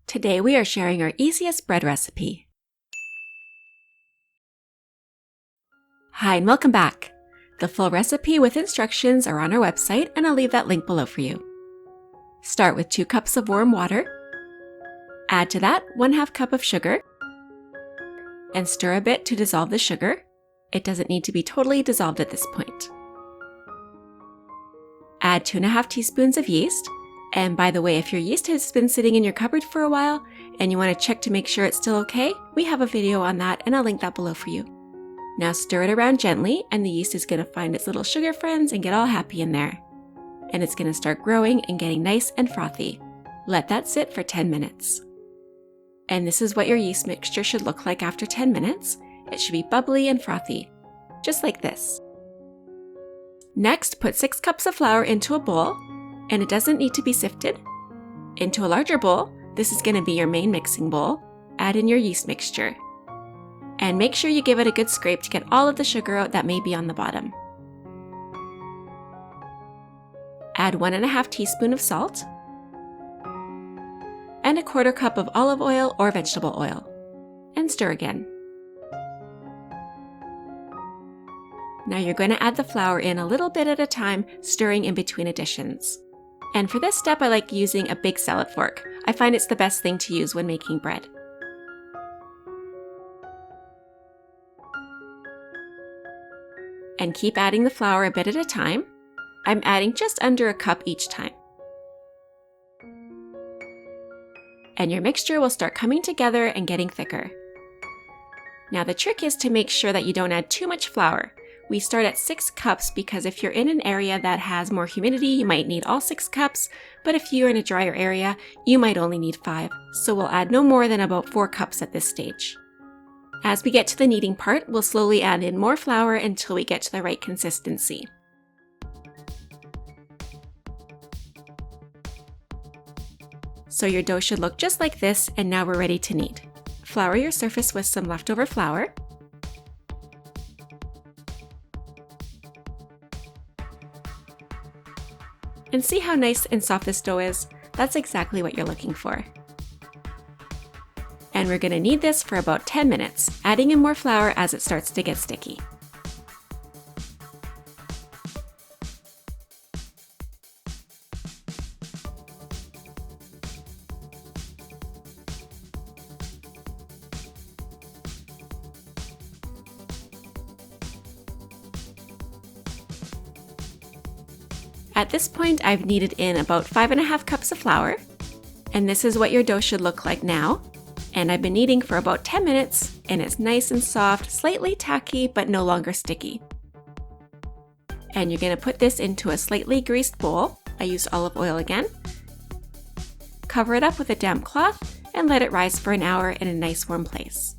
Today we are sharing our easiest bread recipe. Hi and welcome back. The full recipe with instructions are on our website and I'll leave that link below for you. Start with 2 cups of warm water. Add to that 1/2 cup of sugar and stir a bit to dissolve the sugar. It doesn't need to be totally dissolved at this point. Add 2½ teaspoons of yeast. And by the way, if your yeast has been sitting in your cupboard for a while and you want to check to make sure it's still okay, we have a video on that and I'll link that below for you. Now stir it around gently and the yeast is going to find its little sugar friends and get all happy in there. And it's going to start growing and getting nice and frothy. Let that sit for 10 minutes. And this is what your yeast mixture should look like after 10 minutes. It should be bubbly and frothy, just like this. Next, put 6 cups of flour into a bowl. And it doesn't need to be sifted. Into a larger bowl, this is going to be your main mixing bowl. Add in your yeast mixture. And make sure you give it a good scrape to get all of the sugar out that may be on the bottom. Add 1½ teaspoon of salt. And 1/4 cup of olive oil or vegetable oil. And stir again. Now you're going to add the flour in a little bit at a time, stirring in between additions. And for this step, I like using a big salad fork. I find it's the best thing to use when making bread. And keep adding the flour a bit at a time. I'm adding just under 1 cup each time. And your mixture will start coming together and getting thicker. Now the trick is to make sure that you don't add too much flour. We start at 6 cups because if you're in an area that has more humidity, you might need all 6 cups, but if you're in a drier area, you might only need 5, so we'll add no more than about 4 cups at this stage. As we get to the kneading part, we'll slowly add in more flour until we get to the right consistency. So your dough should look just like this, and now we're ready to knead. Flour your surface with some leftover flour. And see how nice and soft this dough is? That's exactly what you're looking for. And we're going to knead this for about 10 minutes, adding in more flour as it starts to get sticky. At this point, I've kneaded in about 5½ cups of flour, and this is what your dough should look like now. And I've been kneading for about 10 minutes, and it's nice and soft, slightly tacky, but no longer sticky. And you're going to put this into a slightly greased bowl. I used olive oil again. Cover it up with a damp cloth and let it rise for an hour in a nice warm place.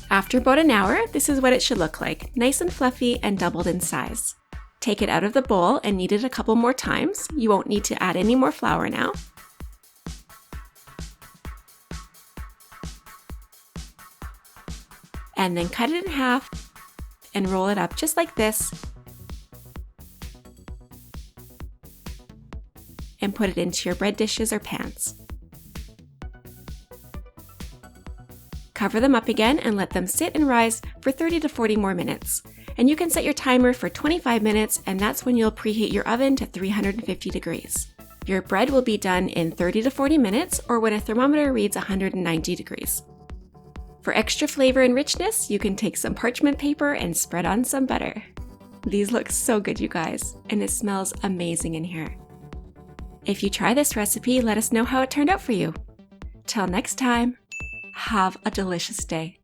After about an hour, this is what it should look like, nice and fluffy and doubled in size. Take it out of the bowl and knead it a couple more times. You won't need to add any more flour now. And then cut it in half and roll it up just like this. And put it into your bread dishes or pans. Cover them up again and let them sit and rise for 30 to 40 more minutes. And you can set your timer for 25 minutes, and that's when you'll preheat your oven to 350 degrees. Your bread will be done in 30 to 40 minutes or when a thermometer reads 190 degrees. For extra flavor and richness, you can take some parchment paper and spread on some butter. These look so good, you guys, and it smells amazing in here. If you try this recipe, let us know how it turned out for you. Till next time, have a delicious day.